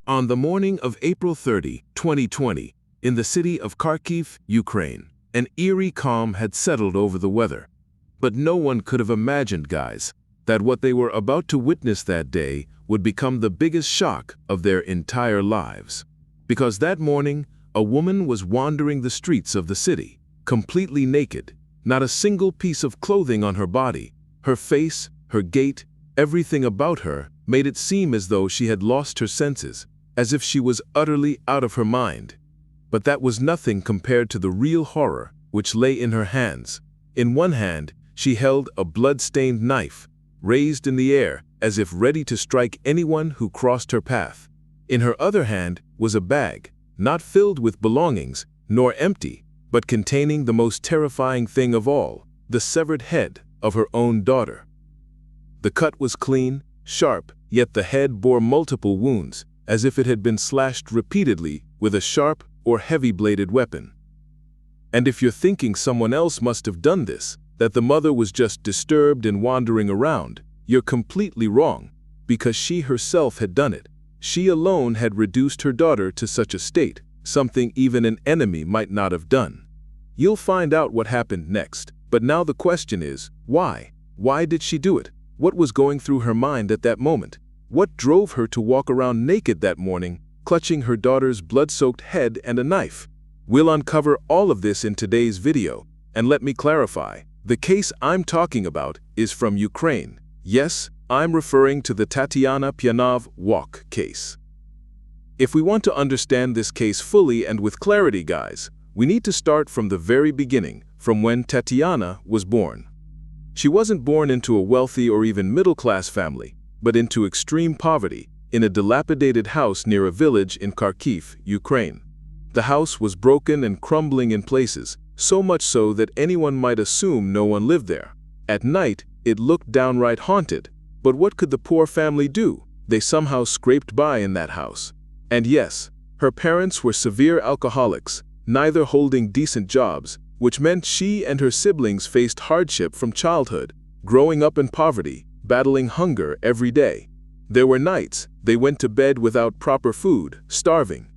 On the morning of April 30, 2020, in the city of Kharkiv, Ukraine, an eerie calm had settled over the weather. But no one could have imagined, guys, that what they were about to witness that day would become the biggest shock of their entire lives. Because that morning, a woman was wandering the streets of the city, completely naked, not a single piece of clothing on her body. Her face, her gait, everything about her made it seem as though she had lost her senses, as if she was utterly out of her mind. But that was nothing compared to the real horror which lay in her hands. In one hand, she held a blood-stained knife, raised in the air as if ready to strike anyone who crossed her path. In her other hand was a bag, not filled with belongings, nor empty, but containing the most terrifying thing of all, the severed head of her own daughter. The cut was clean, sharp, yet the head bore multiple wounds, as if it had been slashed repeatedly with a sharp or heavy-bladed weapon. And if you're thinking someone else must have done this, that the mother was just disturbed and wandering around, you're completely wrong, because she herself had done it. She alone had reduced her daughter to such a state, something even an enemy might not have done. You'll find out what happened next, but now the question is, why? Why did she do it? What was going through her mind at that moment? What drove her to walk around naked that morning, clutching her daughter's blood-soaked head and a knife? We'll uncover all of this in today's video, and let me clarify. The case I'm talking about is from Ukraine. Yes, I'm referring to the Tatiana Pyanova case. If we want to understand this case fully and with clarity, guys, we need to start from the very beginning, from when Tatiana was born. She wasn't born into a wealthy or even middle-class family, but into extreme poverty, in a dilapidated house near a village in Kharkiv, Ukraine. The house was broken and crumbling in places, so much so that anyone might assume no one lived there. At night, it looked downright haunted. But what could the poor family do? They somehow scraped by in that house. And yes, her parents were severe alcoholics, neither holding decent jobs, which meant she and her siblings faced hardship from childhood, growing up in poverty, battling hunger every day. There were nights they went to bed without proper food, starving.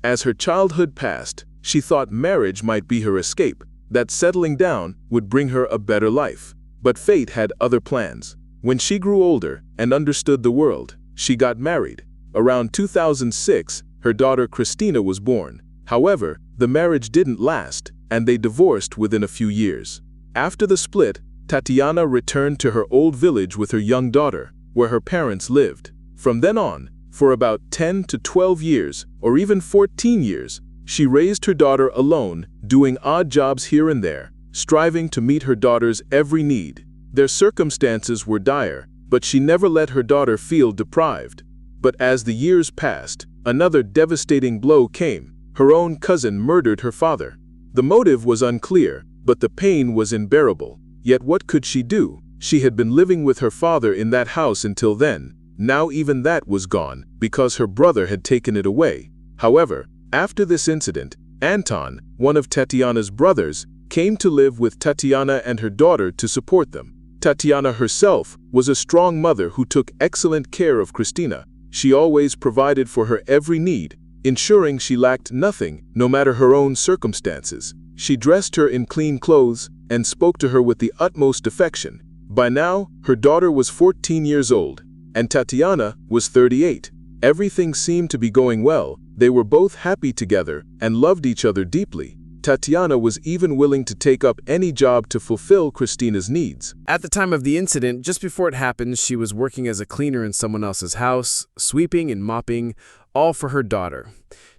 As her childhood passed, she thought marriage might be her escape, that settling down would bring her a better life. But fate had other plans. When she grew older and understood the world, she got married. Around 2006, her daughter Kristina was born. However, the marriage didn't last, and they divorced within a few years. After the split, Tatiana returned to her old village with her young daughter, where her parents lived. From then on, for about 10 to 12 years, or even 14 years, she raised her daughter alone, doing odd jobs here and there, striving to meet her daughter's every need. Their circumstances were dire, but she never let her daughter feel deprived. But as the years passed, another devastating blow came. Her own cousin murdered her father. The motive was unclear, but the pain was unbearable. Yet what could she do? She had been living with her father in that house until then. Now even that was gone, because her brother had taken it away. However, after this incident, Anton, one of Tatiana's brothers, came to live with Tatiana and her daughter to support them. Tatiana herself was a strong mother who took excellent care of Kristina. She always provided for her every need, ensuring she lacked nothing, no matter her own circumstances. She dressed her in clean clothes and spoke to her with the utmost affection. By now, her daughter was 14 years old, and Tatiana was 38. Everything seemed to be going well. They were both happy together and loved each other deeply. Tatiana was even willing to take up any job to fulfill Kristina's needs. At the time of the incident, just before it happened, she was working as a cleaner in someone else's house, sweeping and mopping, all for her daughter.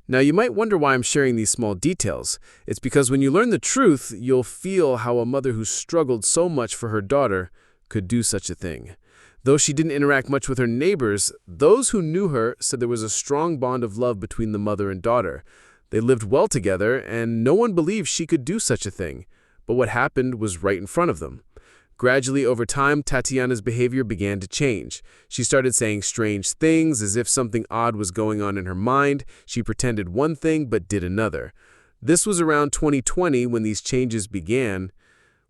Now, you might wonder why I'm sharing these small details. It's because when you learn the truth, you'll feel how a mother who struggled so much for her daughter could do such a thing. Though she didn't interact much with her neighbors, those who knew her said there was a strong bond of love between the mother and daughter. They lived well together, and no one believed she could do such a thing. But what happened was right in front of them. Gradually, over time, Tatiana's behavior began to change. She started saying strange things, as if something odd was going on in her mind. She pretended one thing but did another. This was around 2020 when these changes began.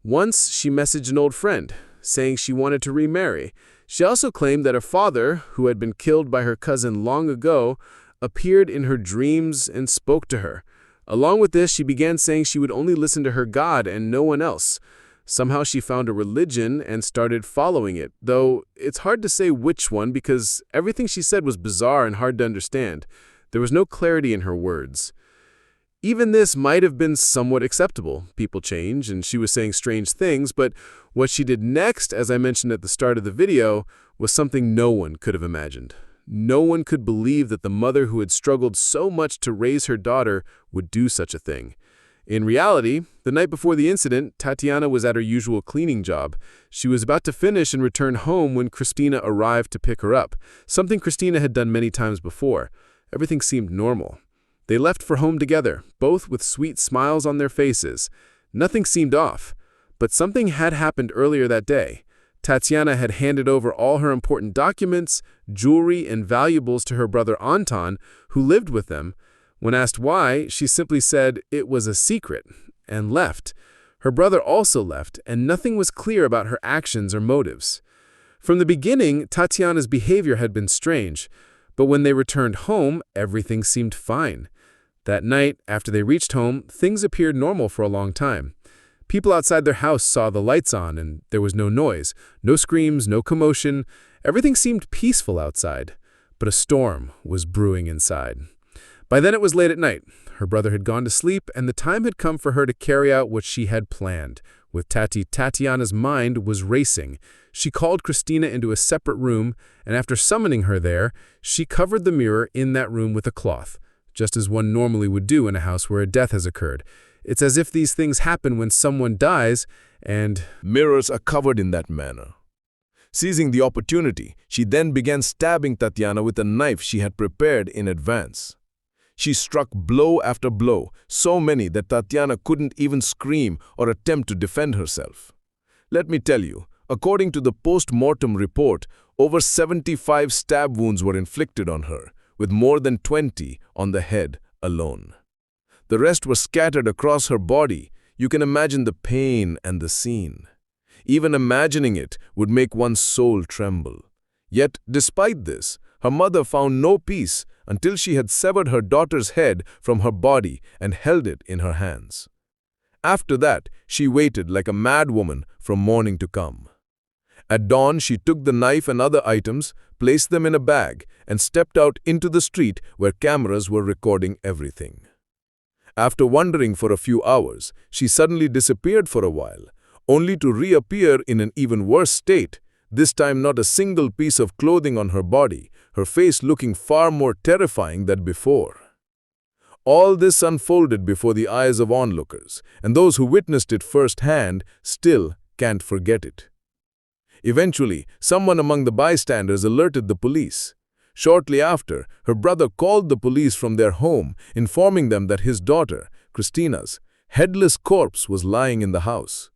Once, she messaged an old friend, saying she wanted to remarry. She also claimed that her father, who had been killed by her cousin long ago, appeared in her dreams and spoke to her. Along with this, she began saying she would only listen to her God and no one else. Somehow she found a religion and started following it, though it's hard to say which one because everything she said was bizarre and hard to understand. There was no clarity in her words. Even this might have been somewhat acceptable. People change, and she was saying strange things, but what she did next, as I mentioned at the start of the video, was something no one could have imagined. No one could believe that the mother who had struggled so much to raise her daughter would do such a thing. In reality, the night before the incident, Tatiana was at her usual cleaning job. She was about to finish and return home when Kristina arrived to pick her up, something Kristina had done many times before. Everything seemed normal. They left for home together, both with sweet smiles on their faces. Nothing seemed off, but something had happened earlier that day. Tatiana had handed over all her important documents, jewelry, and valuables to her brother Anton, who lived with them. When asked why, she simply said it was a secret, and left. Her brother also left, and nothing was clear about her actions or motives. From the beginning, Tatiana's behavior had been strange, but when they returned home, everything seemed fine. That night, after they reached home, things appeared normal for a long time. People outside their house saw the lights on, and there was no noise, no screams, no commotion. Everything seemed peaceful outside, but a storm was brewing inside. By then it was late at night. Her brother had gone to sleep, and the time had come for her to carry out what she had planned. With Tatiana's mind was racing. She called Kristina into a separate room, and after summoning her there, she covered the mirror in that room with a cloth, just as one normally would do in a house where a death has occurred. It's as if these things happen when someone dies, and mirrors are covered in that manner. Seizing the opportunity, she then began stabbing Tatiana with a knife she had prepared in advance. She struck blow after blow, so many that Tatiana couldn't even scream or attempt to defend herself. Let me tell you, according to the post-mortem report, over 75 stab wounds were inflicted on her, with more than 20 on the head alone. The rest were scattered across her body. You can imagine the pain and the scene. Even imagining it would make one's soul tremble. Yet, despite this, her mother found no peace until she had severed her daughter's head from her body and held it in her hands. After that, she waited like a mad woman from morning to come. At dawn, she took the knife and other items, placed them in a bag, and stepped out into the street where cameras were recording everything. After wandering for a few hours, she suddenly disappeared for a while, only to reappear in an even worse state, this time not a single piece of clothing on her body, her face looking far more terrifying than before. All this unfolded before the eyes of onlookers, and those who witnessed it firsthand still can't forget it. Eventually, someone among the bystanders alerted the police. Shortly after, her brother called the police from their home, informing them that his daughter, Kristina's, headless corpse was lying in the house.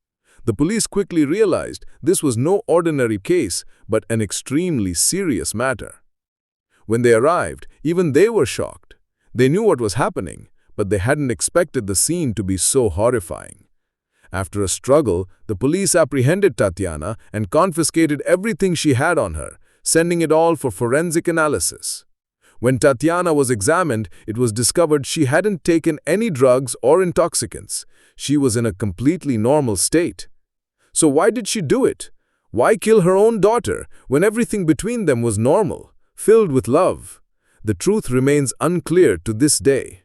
The police quickly realized this was no ordinary case, but an extremely serious matter. When they arrived, even they were shocked. They knew what was happening, but they hadn't expected the scene to be so horrifying. After a struggle, the police apprehended Tatiana and confiscated everything she had on her, sending it all for forensic analysis. When Tatiana was examined, it was discovered she hadn't taken any drugs or intoxicants. She was in a completely normal state. So why did she do it? Why kill her own daughter when everything between them was normal, filled with love? The truth remains unclear to this day.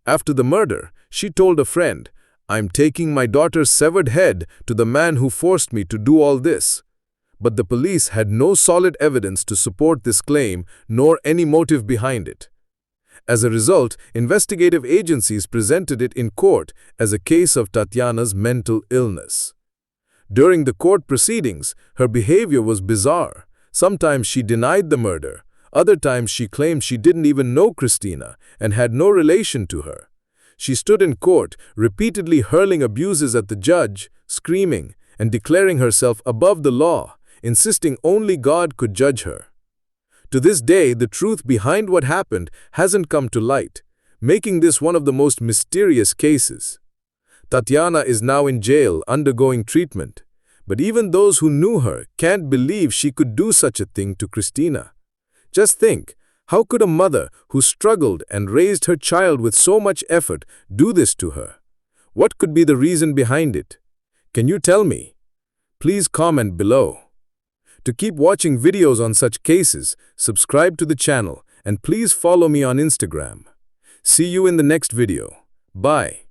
After the murder, she told a friend, "I'm taking my daughter's severed head to the man who forced me to do all this." But the police had no solid evidence to support this claim, nor any motive behind it. As a result, investigative agencies presented it in court as a case of Tatiana's mental illness. During the court proceedings, her behavior was bizarre. Sometimes she denied the murder. Other times she claimed she didn't even know Kristina and had no relation to her. She stood in court, repeatedly hurling abuses at the judge, screaming, and declaring herself above the law, insisting only God could judge her. To this day, the truth behind what happened hasn't come to light, making this one of the most mysterious cases. Tatiana is now in jail undergoing treatment, but even those who knew her can't believe she could do such a thing to Kristina. Just think, How could a mother who struggled and raised her child with so much effort do this to her? What could be the reason behind it? Can you tell me? Please comment below. To keep watching videos on such cases, subscribe to the channel and please follow me on Instagram. See you in the next video. Bye.